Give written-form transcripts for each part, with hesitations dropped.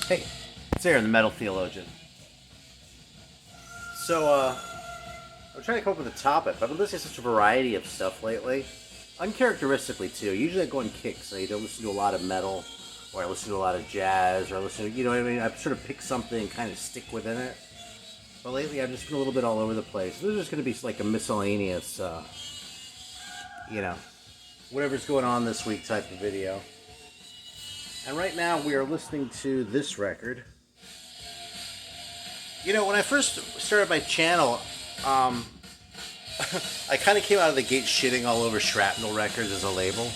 Hey, it's Aaron, the Metal Theologian. So, I'm trying to come up with a topic. I've been listening to such a variety of stuff lately. Uncharacteristically, too. Usually I go on kicks. I don't listen to a lot of metal, or I listen to a lot of jazz, or I listen to, you know what I mean? I sort of pick something and kind of stick within it. But lately I've just been a little bit all over the place. This is just going to be like a miscellaneous, you know, whatever's going on this week type of video. And right now we are listening to this record. You know, when I first started my channel, I kind of came out of the gate shitting all over Shrapnel Records as a label.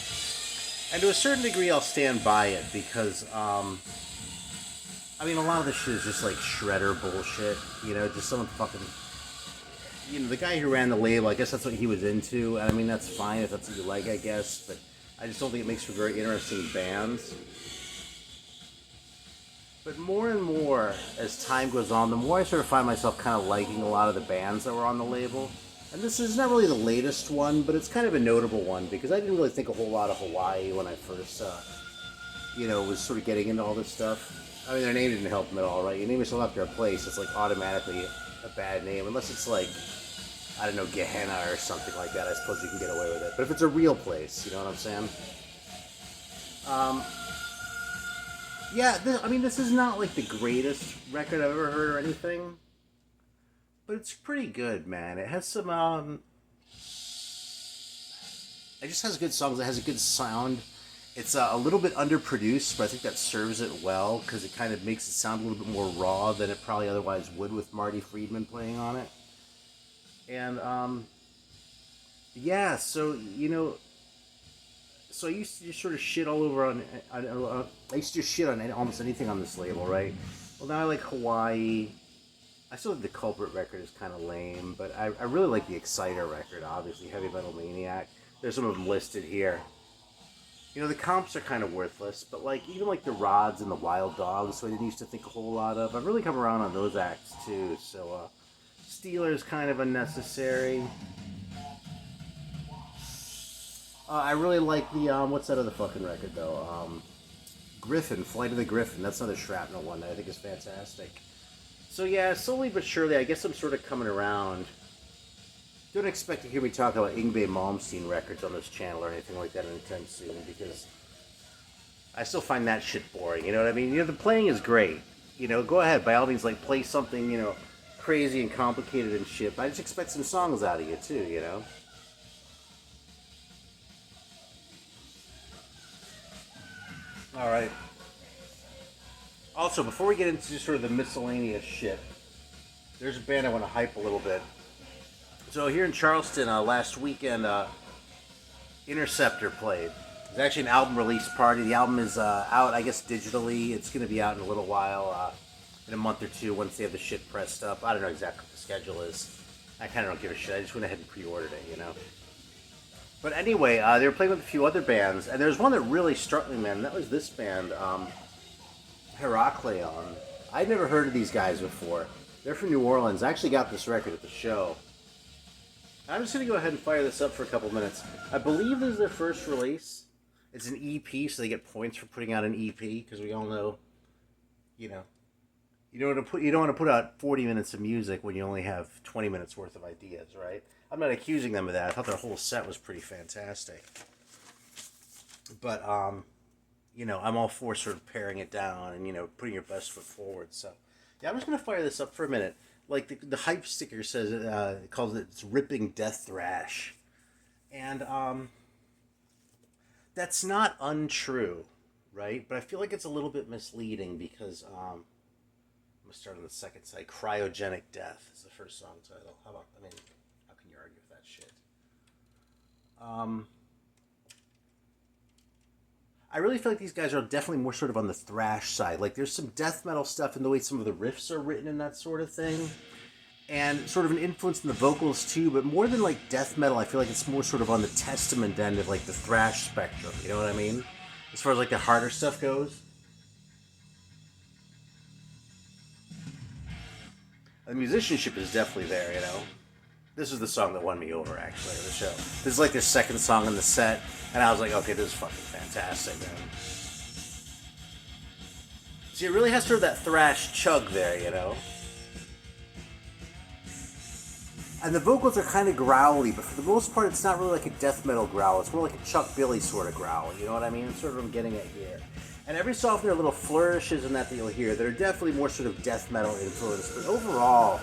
And to a certain degree, I'll stand by it because, I mean, a lot of this shit is just like shredder bullshit. You know, just someone fucking. You know, the guy who ran the label, I guess that's what he was into. And I mean, that's fine if that's what you like, I guess. But I just don't think it makes for very interesting bands. But more and more, as time goes on, the more I sort of find myself kind of liking a lot of the bands that were on the label. And this is not really the latest one, but it's kind of a notable one because I didn't really think a whole lot of Hawaii when I first, you know, was sort of getting into all this stuff. I mean, their name didn't help them at all, right? You name yourself after a place, it's like automatically a bad name, unless it's like, I don't know, Gehenna or something like that. I suppose you can get away with it. But if it's a real place, you know what I'm saying? Yeah, I mean, this is not like the greatest record I've ever heard or anything. But it's pretty good, man. It has some, it just has good songs. It has a good sound. It's a little bit underproduced, but I think that serves it well because it kind of makes it sound a little bit more raw than it probably otherwise would with Marty Friedman playing on it. And, yeah, so, you know, so I used to just sort of shit all over on I used to just shit on almost anything on this label, right? Well, now I like Hawaii. I still think the Culprit record is kind of lame, but I really like the Exciter record, obviously, Heavy Metal Maniac. There's some of them listed here. You know, the comps are kind of worthless, but like even like the Rods and the Wild Dogs, so I didn't used to think a whole lot of. I've really come around on those acts too, so Steeler's kind of unnecessary. I really like the, what's that other fucking record though? Griffin, Flight of the Griffin. That's another Shrapnel one that I think is fantastic. So yeah, slowly but surely, I guess I'm sort of coming around. Don't expect to hear me talk about Yngwie Malmsteen records on this channel or anything like that anytime soon, because I still find that shit boring, you know what I mean? You know, the playing is great. You know, go ahead, by all means, like, play something, you know, crazy and complicated and shit, but I just expect some songs out of you, too, you know? Alright. Also, before we get into sort of the miscellaneous shit, there's a band I want to hype a little bit. So here in Charleston, last weekend, Interceptor played. It was actually an album release party. The album is out, I guess, digitally. It's going to be out in a little while, in a month or two, once they have the shit pressed up. I don't know exactly what the schedule is. I kind of don't give a shit. I just went ahead and pre-ordered it, you know. But anyway, they were playing with a few other bands, and there's one that really struck me, man, and that was this band, Herakleion. I'd never heard of these guys before. They're from New Orleans. I actually got this record at the show. I'm just going to go ahead and fire this up for a couple minutes. I believe this is their first release. It's an EP, so they get points for putting out an EP, because we all know, you know, you don't want to put out 40 minutes of music when you only have 20 minutes worth of ideas, right? I'm not accusing them of that. I thought their whole set was pretty fantastic. But, you know, I'm all for sort of paring it down and, you know, putting your best foot forward. So, yeah, I'm just going to fire this up for a minute. Like, the hype sticker says, it calls it, it's ripping death thrash. And, that's not untrue, right? But I feel like it's a little bit misleading because, I'm going to start on the second side. Cryogenic Death is the first song title. How about, I mean, how can you argue with that shit? I really feel like these guys are definitely more sort of on the thrash side. Like, there's some death metal stuff in the way some of the riffs are written and that sort of thing. And sort of an influence in the vocals, too. But more than, like, death metal, I feel like it's more sort of on the Testament end of, like, the thrash spectrum. You know what I mean? As far as, like, the harder stuff goes. The musicianship is definitely there, you know? This is the song that won me over, actually, at the show. This is like their second song in the set, and I was like, okay, this is fucking fantastic, man. So See, it really has sort of that thrash chug there, you know? And the vocals are kind of growly, but for the most part, it's not really like a death metal growl. It's more like a Chuck Billy sort of growl, you know what I mean? That's sort of what I'm getting at here. And every so often there are little flourishes in that you'll hear that are definitely more sort of death metal influence. But overall,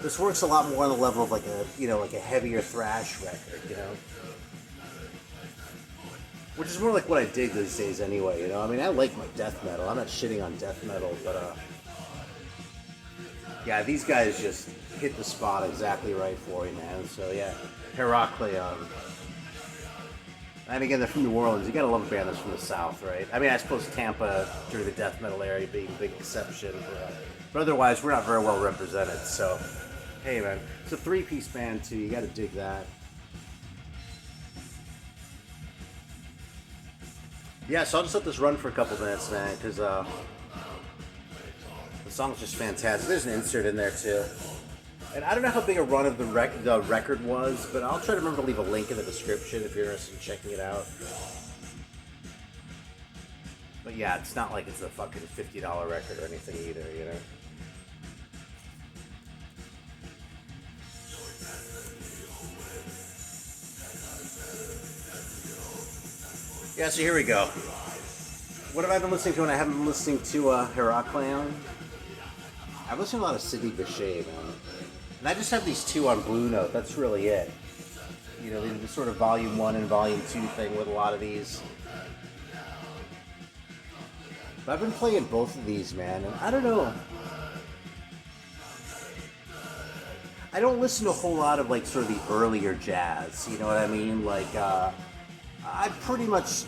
this works a lot more on the level of like a, you know, like a heavier thrash record, you know? Which is more like what I dig these days anyway, you know? I mean, I like my death metal. I'm not shitting on death metal, but, yeah, these guys just hit the spot exactly right for you, man. So, yeah, Herakleion. And again, they're from New Orleans. You gotta love a band that's from the South, right? I mean, I suppose Tampa, during the death metal area, being a big exception. But otherwise, we're not very well represented. So, hey, man, it's a three-piece band, too. You gotta dig that. Yeah, so I'll just let this run for a couple minutes, man, because the song's just fantastic. There's an insert in there, too. And I don't know how big a run of the record was, but I'll try to remember to leave a link in the description if you're interested in checking it out. But yeah, it's not like it's a fucking $50 record or anything either, you know? Yeah, so here we go. What have I been listening to when I haven't been listening to Herakleion? I've listened to a lot of Sidney Bechet, man. And I just have these two on Blue Note. That's really it. You know, the sort of Volume 1 and Volume 2 thing with a lot of these. But I've been playing both of these, man, and I don't know. I don't listen to a whole lot of, like, sort of the earlier jazz, you know what I mean? Like, I pretty much...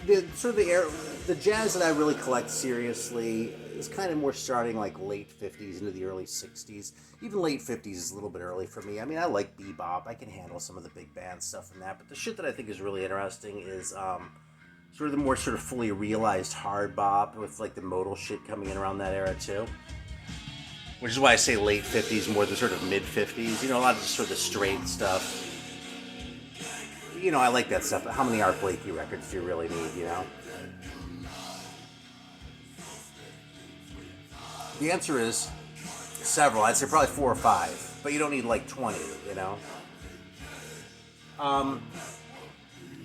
The jazz that I really collect seriously is kind of more starting like late 50s into the early 60s. Even late 50s is a little bit early for me. I mean, I like bebop. I can handle some of the big band stuff and that. But the shit that I think is really interesting is sort of the more sort of fully realized hard bop with like the modal shit coming in around that era too. Which is why I say late 50s more than sort of mid 50s. You know, a lot of just sort of the straight stuff. You know, I like that stuff, but how many Art Blakey records do you really need, you know? The answer is several. I'd say probably 4 or 5, but you don't need like 20, you know?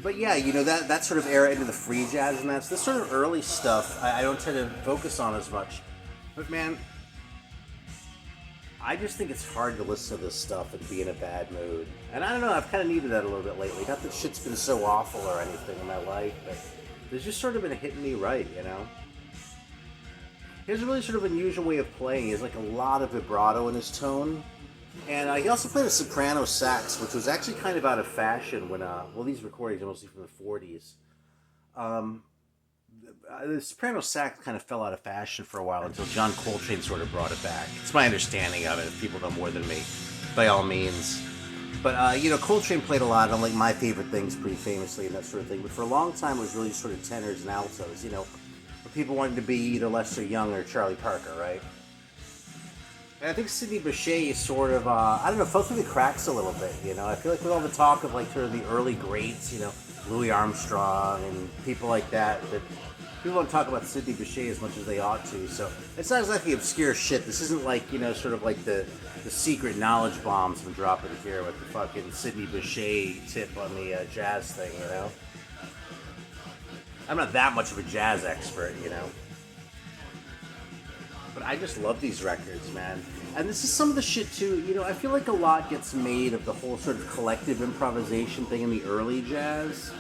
But yeah, you know, that sort of era into the free jazz and that's this sort of early stuff I don't tend to focus on as much. But man, I just think it's hard to listen to this stuff and be in a bad mood. And I don't know, I've kind of needed that a little bit lately. Not that shit's been so awful or anything in my life, but there's just sort of been hitting me right, you know? He has a really sort of unusual way of playing. He has like a lot of vibrato in his tone. And he also played a soprano sax, which was actually kind of out of fashion when, well, these recordings are mostly from the 40s. The soprano sax kind of fell out of fashion for a while until John Coltrane sort of brought it back. It's my understanding of it. If people know more than me, by all means. But, you know, Coltrane played a lot on, like, My Favorite Things pretty famously and that sort of thing. But for a long time, it was really sort of tenors and altos, you know, where people wanted to be either Lester Young or Charlie Parker, right? And I think Sidney Bechet is sort of, I don't know, fell through the cracks a little bit, you know? I feel like with all the talk of, like, sort of the early greats, you know, Louis Armstrong and people like that, that people don't talk about Sidney Bechet as much as they ought to, so it's not exactly obscure shit. This isn't like, you know, sort of like the secret knowledge bombs I'm dropping here with the fucking Sidney Bechet tip on the jazz thing, you know? I'm not that much of a jazz expert, you know? But I just love these records, man. And this is some of the shit, too, you know, I feel like a lot gets made of the whole sort of collective improvisation thing in the early jazz.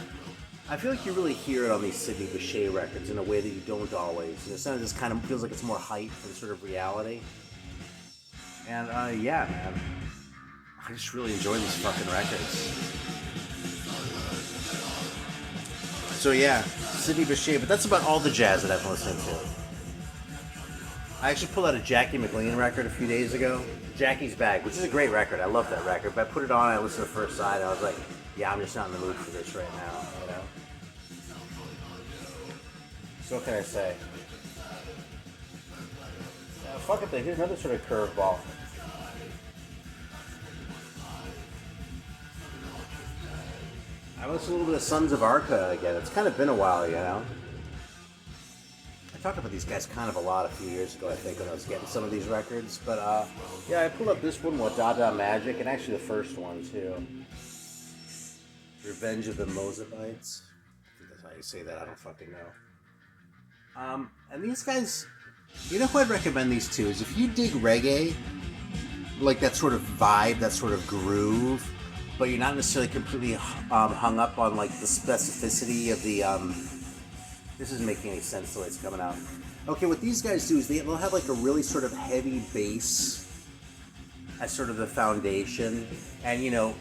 I feel like you really hear it on these Sidney Bechet records in a way that you don't always. You know, sometimes it kind of feels like it's more hype than sort of reality. And, yeah, man. I just really enjoy these fucking records. So, yeah, Sidney Bechet, but that's about all the jazz that I've been listening to. I actually pulled out a Jackie McLean record a few days ago, Jackie's Bag, which is a great record. I love that record, but I put it on, I listened to the first side, and I was like, yeah, I'm just not in the mood for this right now, you know? So what can I say? Fuck it, here's another sort of curveball. I listened to a little bit of Sons of Arqa again. It's kind of been a while, you know? I talked about these guys kind of a lot a few years ago, I think, when I was getting some of these records. But, yeah, I pulled up this one, Dada Magic, and actually the first one, too. Revenge of the Mozabites. I think that's how you say that. I don't fucking know. And these guys, you know who I'd recommend these to is if you dig reggae, like that sort of vibe, that sort of groove, but you're not necessarily completely hung up on like the specificity of the. This isn't making any sense the way it's coming out. Okay, what these guys do is they'll have like a really sort of heavy bass as sort of the foundation, and you know,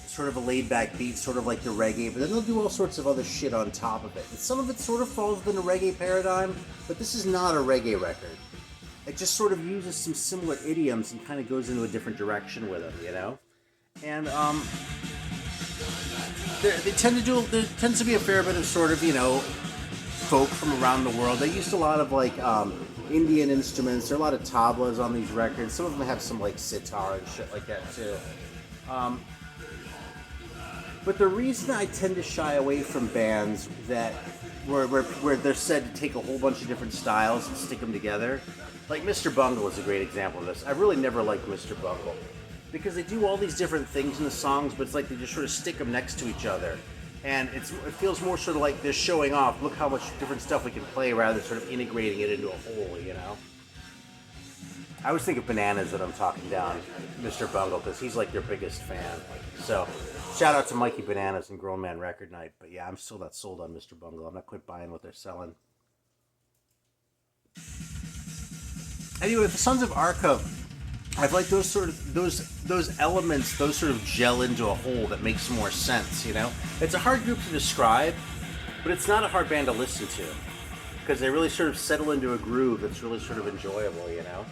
sort of a laid back beat, sort of like the reggae, but then they'll do all sorts of other shit on top of it. And some of it sort of falls within the reggae paradigm, but this is not a reggae record. It just sort of uses some similar idioms and kind of goes into a different direction with them, you know? And, there tends to be a fair bit of sort of, you know, folk from around the world. They used a lot of, like, Indian instruments. There are a lot of tablas on these records. Some of them have some, like, sitar and shit like that, too. But the reason I tend to shy away from bands that where they're said to take a whole bunch of different styles and stick them together, like Mr. Bungle is a great example of this. I really never liked Mr. Bungle because they do all these different things in the songs, but it's like they just sort of stick them next to each other, and it feels more sort of like they're showing off. Look how much different stuff we can play, rather than sort of integrating it into a whole, you know. I always think of Bananas when I'm talking down Mr. Bungle because he's like their biggest fan. So, shout out to Mikey Bananas and Grown Man Record Night. But yeah, I'm still not sold on Mr. Bungle. I'm not quite buying what they're selling. Anyway, the Sons of Arqa, I like those sort of those elements, those sort of gel into a whole that makes more sense. You know, it's a hard group to describe, but it's not a hard band to listen to because they really sort of settle into a groove that's really sort of enjoyable. You know.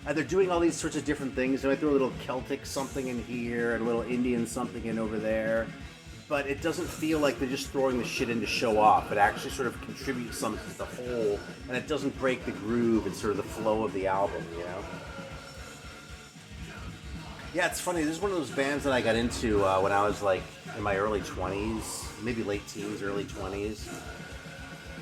And they're doing all these sorts of different things. They might throw a little Celtic something in here and a little Indian something in over there. But it doesn't feel like they're just throwing the shit in to show off. It actually sort of contributes something to the whole, and it doesn't break the groove and sort of the flow of the album, you know? Yeah, it's funny. This is one of those bands that I got into when I was like in my early 20s, maybe late teens, early 20s.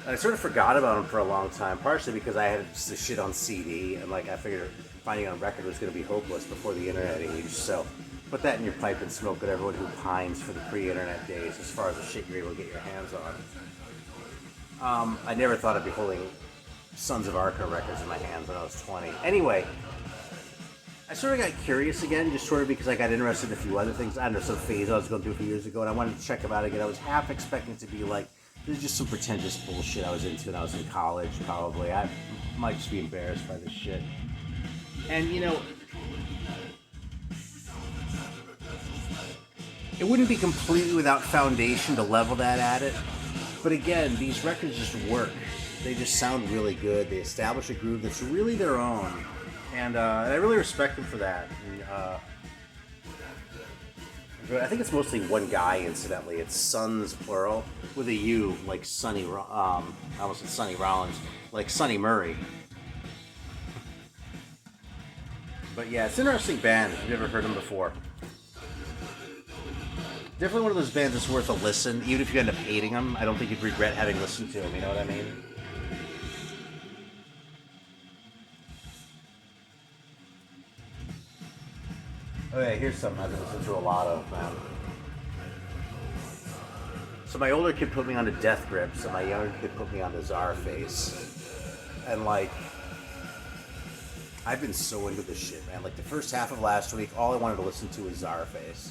And I sort of forgot about them for a long time, partially because I had just the shit on CD, and like I figured finding on record was going to be hopeless before the internet age. So put that in your pipe and smoke it, everyone who pines for the pre-internet days as far as the shit you're able to get your hands on. I never thought I'd be holding Sons of Arqa records in my hands when I was 20. Anyway, I sort of got curious again, just sort of because I got interested in a few other things. I don't know, some phase I was going through a few years ago, and I wanted to check them out again. I was half expecting it to be like, this is just some pretentious bullshit I was into when I was in college, probably. I might just be embarrassed by this shit. And, you know, it wouldn't be completely without foundation to level that at it. But again, these records just work. They just sound really good. They establish a groove that's really their own. And I really respect them for that. And, I think it's mostly one guy, incidentally. It's Sons, plural, with a U, like Sonny, I almost said Sonny Rollins, like Sonny Murray. But yeah, it's an interesting band if you've never heard them before. Definitely one of those bands that's worth a listen, even if you end up hating them. I don't think you'd regret having listened to them, you know what I mean? Okay, here's something I've been listening to a lot of, man. So my older kid put me onto Death Grips, and my younger kid put me onto Czarface. And like, I've been so into this shit, man. Like the first half of last week, all I wanted to listen to was Czarface.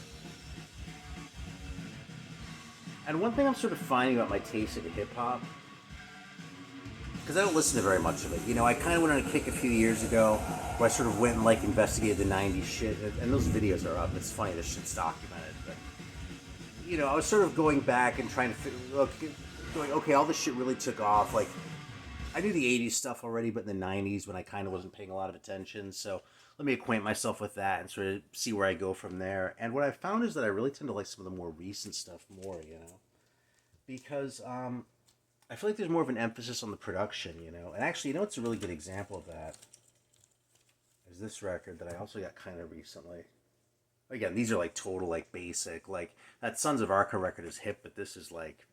And one thing I'm sort of finding about my taste in hip-hop, because I don't listen to very much of it. You know, I kind of went on a kick a few years ago where I sort of went and like investigated the 90s shit, and those videos are up. It's funny, this shit's documented. But, you know, I was sort of going back and trying to going, okay, all this shit really took off. Like, I knew the 80s stuff already, but in the 90s when I kind of wasn't paying a lot of attention. So let me acquaint myself with that and sort of see where I go from there. And what I found is that I really tend to like some of the more recent stuff more, you know? Because I feel like there's more of an emphasis on the production, you know? And actually, you know what's a really good example of that? Is this record that I also got kind of recently. Again, these are like total, like basic, like that Sons of Arqa record is hip, but this is like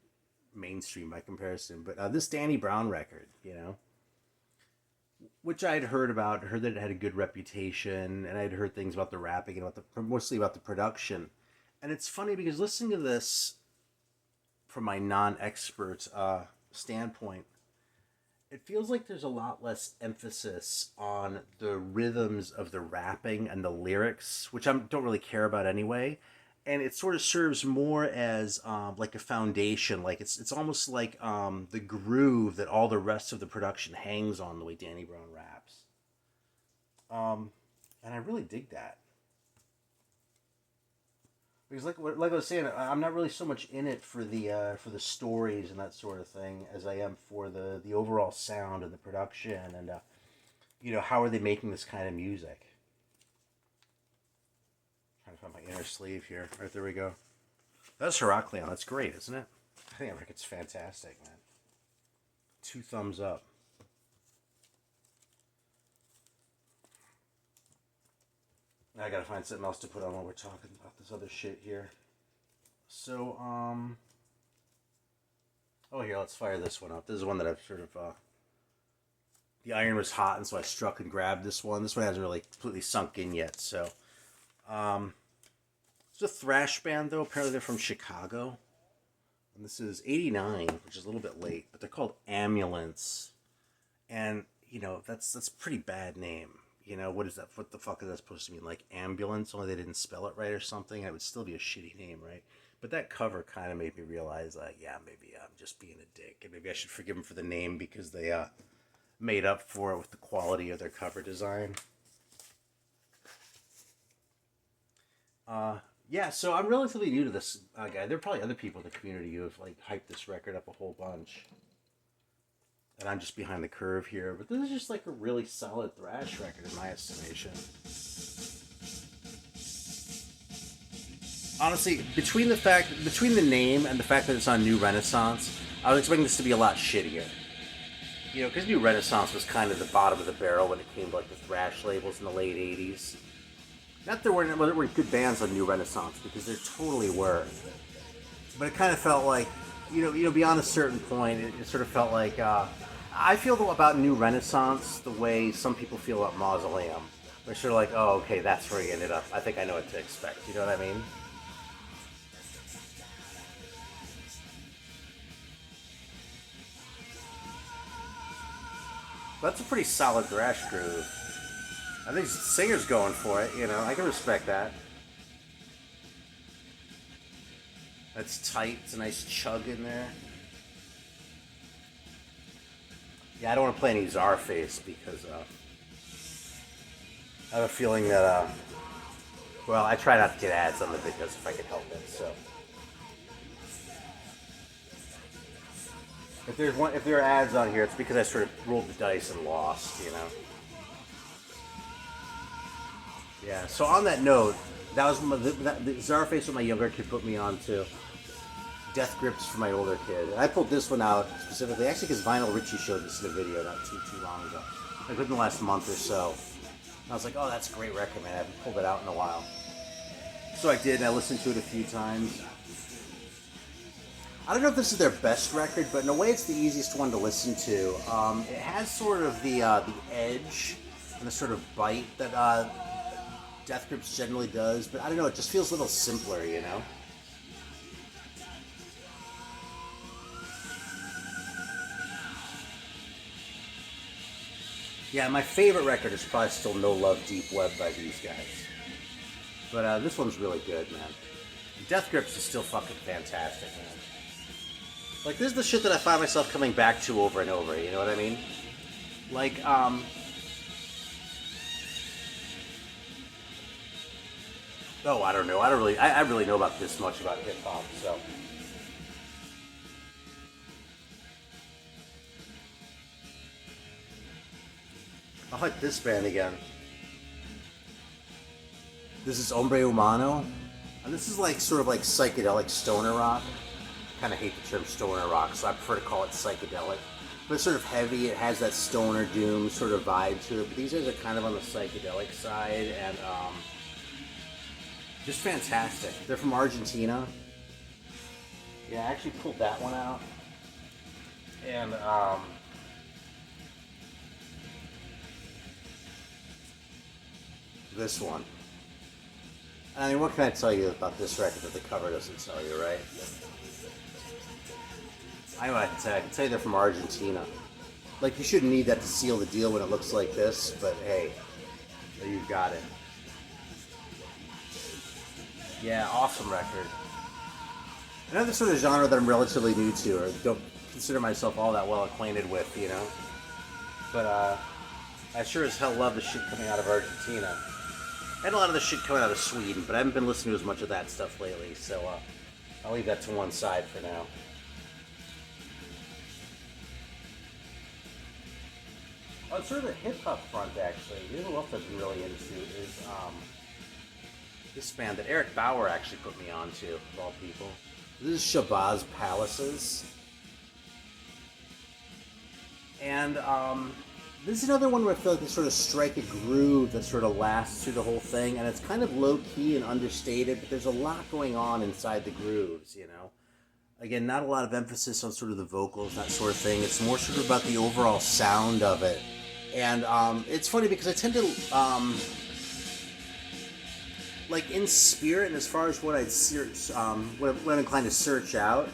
mainstream by comparison. But this Danny Brown record, you know? which I'd heard about, heard that it had a good reputation, and I'd heard things about the rapping and about mostly about the production. And it's funny because listening to this from my non-expert standpoint, it feels like there's a lot less emphasis on the rhythms of the rapping and the lyrics, which I don't really care about anyway. And it sort of serves more as like a foundation, like it's almost like the groove that all the rest of the production hangs on. The way Danny Brown raps, and I really dig that. Because like I was saying, I'm not really so much in it for the stories and that sort of thing as I am for the overall sound and the production and how are they making this kind of music. Trying to find my inner sleeve here. Right, there we go. That's Herakleion. That's great, isn't it? I think that record's fantastic, man. 2 thumbs up. Now I gotta find something else to put on while we're talking about this other shit here. So, oh, here, let's fire this one up. This is one that I've sort of, the iron was hot, and so I struck and grabbed this one. This one hasn't really completely sunk in yet, so. It's a thrash band, though. Apparently they're from Chicago. And this is 89, which is a little bit late, but they're called Ambulance. And, that's a pretty bad name. What is that? What the fuck is that supposed to mean? Like ambulance, only they didn't spell it right or something? It would still be a shitty name, right? But that cover kind of made me realize, like, yeah, maybe I'm just being a dick. And maybe I should forgive them for the name because they made up for it with the quality of their cover design. Yeah, so I'm relatively new to this guy. There are probably other people in the community who have, like, hyped this record up a whole bunch. And I'm just behind the curve here. But this is just like a really solid thrash record in my estimation. Honestly, between the name and the fact that it's on New Renaissance, I was expecting this to be a lot shittier. Because New Renaissance was kind of the bottom of the barrel when it came to like the thrash labels in the late 80s. Not that there weren't good bands on New Renaissance, because there totally were. But it kind of felt like, beyond a certain point, it sort of felt like, I feel about New Renaissance the way some people feel about Mausoleum. They're sort of like, oh, okay, that's where he ended up. I think I know what to expect. You know what I mean? That's a pretty solid thrash groove. I think the singer's going for it, I can respect that. That's tight. It's a nice chug in there. Yeah, I don't want to play any Czarface because I have a feeling that, I try not to get ads on the videos if I can help it, so. If there are ads on here, it's because I sort of rolled the dice and lost, Yeah, so on that note, that was the Czarface what my younger kid put me on to. Death Grips for my older kid. And I pulled this one out specifically, actually because Vinyl Richie showed this in a video not too long ago. Like within the last month or so. And I was like, oh, that's a great record, man. I haven't pulled it out in a while. So I did, and I listened to it a few times. I don't know if this is their best record, but in a way it's the easiest one to listen to. It has sort of the edge and the sort of bite that Death Grips generally does, but I don't know, it just feels a little simpler, Yeah, my favorite record is probably still No Love Deep Web by these guys. But this one's really good, man. Death Grips is still fucking fantastic, man. Like, this is the shit that I find myself coming back to over and over, you know what I mean? Like, oh, I don't know. I really know about this much about hip-hop, so. I like this band again. This is Hombre Humano. And this is like sort of like psychedelic stoner rock. I kind of hate the term stoner rock, so I prefer to call it psychedelic. But it's sort of heavy. It has that stoner doom sort of vibe to it. But these guys are kind of on the psychedelic side, and just fantastic. They're from Argentina. Yeah, I actually pulled that one out. And This one. I mean, what can I tell you about this record that the cover doesn't tell you, right? I know what I can tell you. I can tell you they're from Argentina. Like, you shouldn't need that to seal the deal when it looks like this, but hey, you've got it. Yeah, awesome record. Another sort of genre that I'm relatively new to, or don't consider myself all that well acquainted with, you know? But, I sure as hell love the shit coming out of Argentina. And a lot of the shit coming out of Sweden, but I haven't been listening to as much of that stuff lately, so I'll leave that to one side for now. On sort of the hip-hop front, actually, you know who else I've been really into is this band that Eric Bauer actually put me onto, of all people. This is Shabazz Palaces. And this is another one where I feel like they sort of strike a groove that sort of lasts through the whole thing, and it's kind of low-key and understated, but there's a lot going on inside the grooves, you know? Again, not a lot of emphasis on sort of the vocals, that sort of thing. It's more sort of about the overall sound of it. And it's funny because I tend to, like in spirit and as far as what I'd search, what I'm inclined to search out,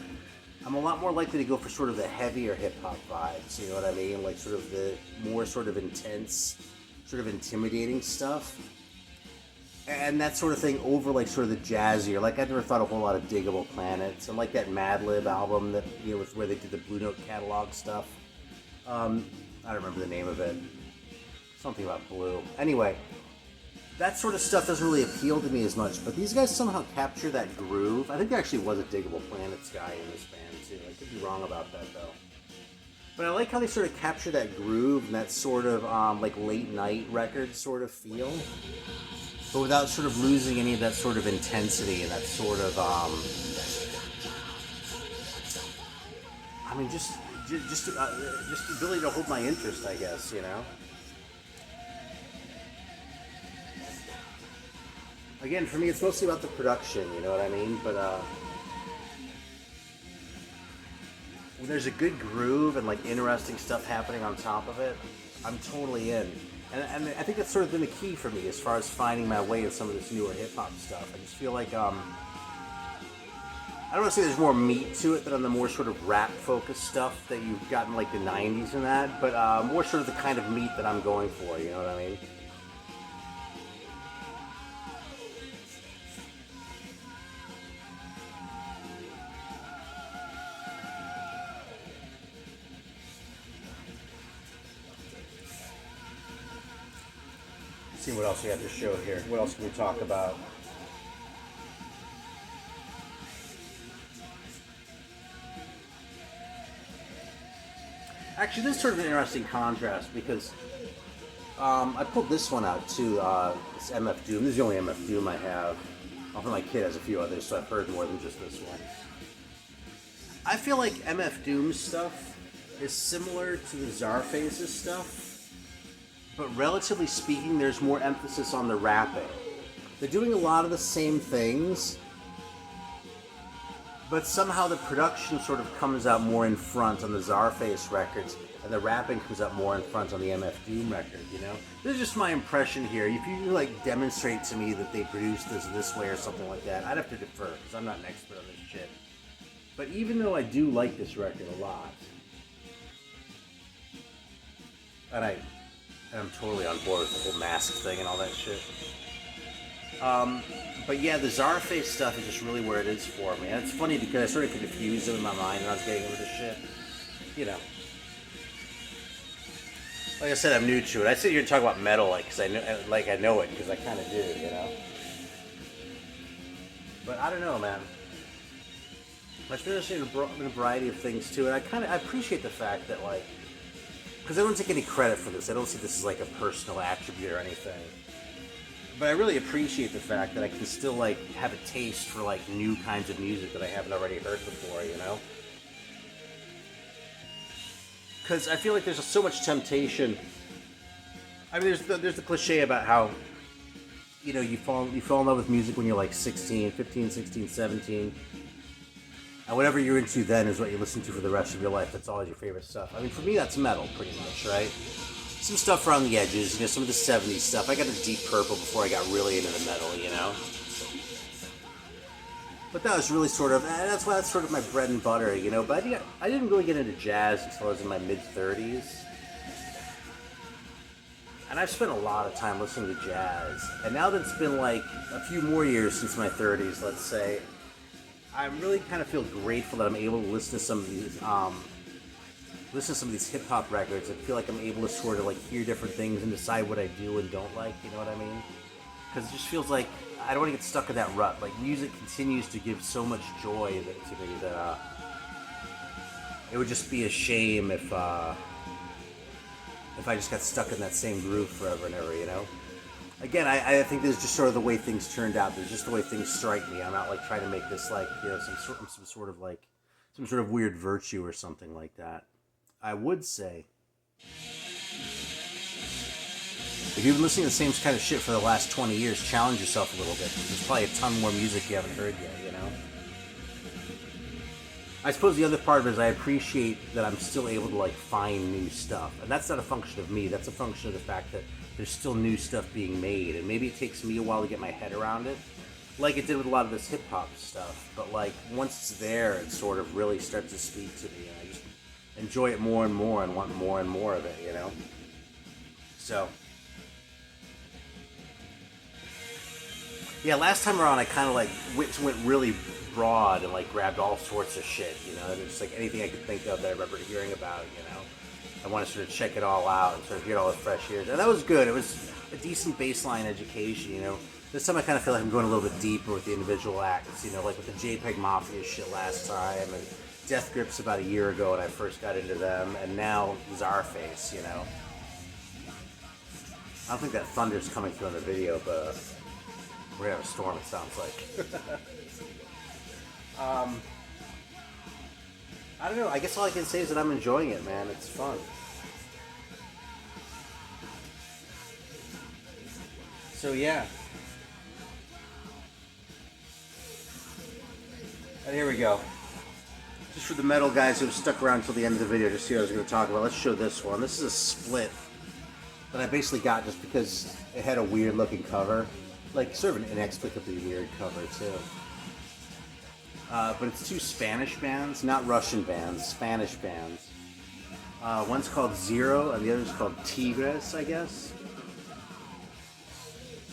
I'm a lot more likely to go for sort of the heavier hip-hop vibes, you know what I mean? Like sort of the more sort of intense, sort of intimidating stuff. And that sort of thing over like sort of the jazzier. Like I never thought a whole lot of Diggable Planets, and like that Madlib album that, you know, with where they did the Blue Note catalog stuff. I don't remember the name of it. Something about blue. Anyway, that sort of stuff doesn't really appeal to me as much, but these guys somehow capture that groove. I think there actually was a Diggable Planets guy in this band too. I could be wrong about that though. But I like how they sort of capture that groove and that sort of like late night record sort of feel, but without sort of losing any of that sort of intensity and that sort of I mean just the ability to hold my interest, I guess, you know. Again, for me, it's mostly about the production, you know what I mean? But when there's a good groove and like interesting stuff happening on top of it, I'm totally in. And I think that's sort of been the key for me as far as finding my way in some of this newer hip-hop stuff. I just feel like, I don't want to say there's more meat to it than on the more sort of rap-focused stuff that you've got in like the 90s and that, but more sort of the kind of meat that I'm going for, you know what I mean? See what else we have to show here. What else can we talk about? Actually, this is sort of an interesting contrast because I pulled this one out too. This MF Doom. This is the only MF Doom I have. Although my kid has a few others, so I've heard more than just this one. I feel like MF Doom's stuff is similar to the Czarface's stuff, but relatively speaking, there's more emphasis on the rapping. They're doing a lot of the same things, but somehow the production sort of comes out more in front on the Czarface records, and the rapping comes out more in front on the MF Doom record, you know? This is just my impression here. If you like demonstrate to me that they produced this way or something like that, I'd have to defer, because I'm not an expert on this shit. But even though I do like this record a lot, and I'm totally on board with the whole mask thing and all that shit. But yeah, the Czarface stuff is just really where it is for me. And it's funny because I sort of confused them in my mind when I was getting into this shit. You know. Like I said, I'm new to it. I sit here and talk about metal like I know it because I kind of do, you know. But I don't know, man. I've been listening to a variety of things too, and I appreciate the fact that like, because I don't take any credit for this. I don't see this as like a personal attribute or anything. But I really appreciate the fact that I can still like have a taste for like new kinds of music that I haven't already heard before, you know? Because I feel like there's so much temptation. I mean, there's the cliche about how, you know, you fall in love with music when you're like 16, 15, 16, 17. And whatever you're into then is what you listen to for the rest of your life. That's always your favorite stuff. I mean, for me, that's metal, pretty much, right? some stuff around the edges, some of the 70s stuff. I got a Deep Purple before I got really into the metal. But that was really that's why that's sort of my bread and butter. But I didn't really get into jazz until I was in my mid-30s. And I've spent a lot of time listening to jazz. And now that it's been like a few more years since my 30s, let's say, I really kind of feel grateful that I'm able to listen to some of these hip hop records. I feel like I'm able to sort of like hear different things and decide what I do and don't like. You know what I mean? Because it just feels like I don't want to get stuck in that rut. Like, music continues to give so much joy to me that it would just be a shame if I just got stuck in that same groove forever and ever. Again, I think this is just sort of the way things turned out. There's just the way things strike me. I'm not like trying to make this like some sort of weird virtue or something like that. I would say, if you've been listening to the same kind of shit for the last 20 years, challenge yourself a little bit. There's probably a ton more music you haven't heard yet. I suppose the other part of it is I appreciate that I'm still able to like find new stuff, and that's not a function of me. That's a function of the fact that there's still new stuff being made, and maybe it takes me a while to get my head around it, like it did with a lot of this hip hop stuff. But like once it's there, it sort of really starts to speak to me, and I just enjoy it more and more and want more and more of it. So yeah, last time around I kind of like went really broad and like grabbed all sorts of shit, There's like anything I could think of that I remember hearing about, I want to sort of check it all out and sort of get all the fresh ears. And that was good. It was a decent baseline education, This time I kind of feel like I'm going a little bit deeper with the individual acts, like with the JPEG Mafia shit last time, and Death Grips about a year ago when I first got into them, and now Czarface, I don't think that thunder's coming through in the video, but we're gonna have a storm, it sounds like. I don't know. I guess all I can say is that I'm enjoying it, man. It's fun. So yeah. And here we go. Just for the metal guys who have stuck around until the end of the video, just see what I was going to talk about. Let's show this one. This is a split that I basically got just because it had a weird looking cover. Like, sort of an inexplicably weird cover, too. But it's two Spanish bands, not Russian bands, Spanish bands. One's called Zero, and the other's called Tigres, I guess.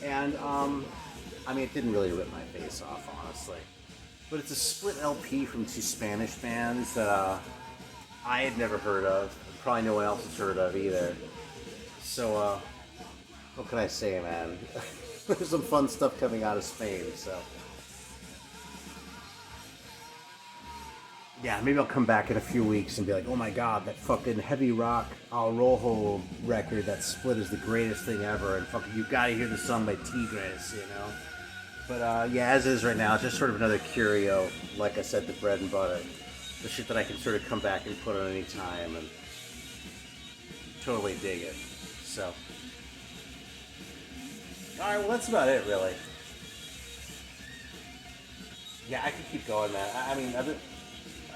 And, it didn't really rip my face off, honestly. But it's a split LP from two Spanish bands that I had never heard of. Probably no one else has heard of either. So, what can I say, man? There's some fun stuff coming out of Spain, so... Yeah, maybe I'll come back in a few weeks and be like, oh my god, that fucking heavy rock Al Rojo record, that split is the greatest thing ever, and fucking you gotta hear the song by Tigres, But yeah, as is right now, it's just sort of another curio, like I said, the bread and butter. The shit that I can sort of come back and put on any time and totally dig it. So. Alright, well that's about it, really. Yeah, I could keep going, man.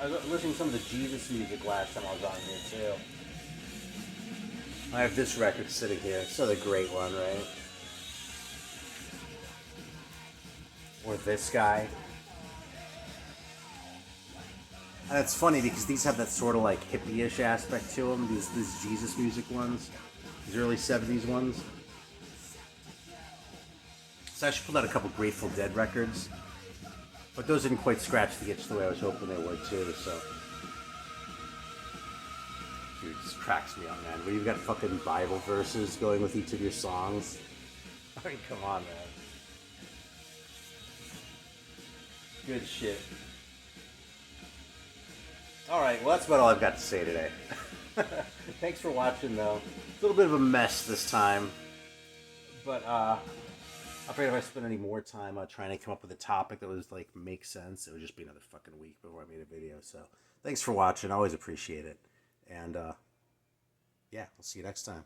I was listening to some of the Jesus music last time I was on here, too. I have this record sitting here. It's another great one, right? Or this guy. And it's funny because these have that sort of like hippie-ish aspect to them, these Jesus music ones. These early 70s ones. So I should pull out a couple Grateful Dead records. But those didn't quite scratch the itch the way I was hoping they would, too, so... Dude, it just cracks me up, man. Where you've got fucking Bible verses going with each of your songs. I mean, come on, man. Good shit. Alright, well, that's about all I've got to say today. Thanks for watching, though. It's a little bit of a mess this time. But, I'm afraid if I spent any more time trying to come up with a topic that was, like, make sense, it would just be another fucking week before I made a video. So, thanks for watching. I always appreciate it. And, yeah, I'll see you next time.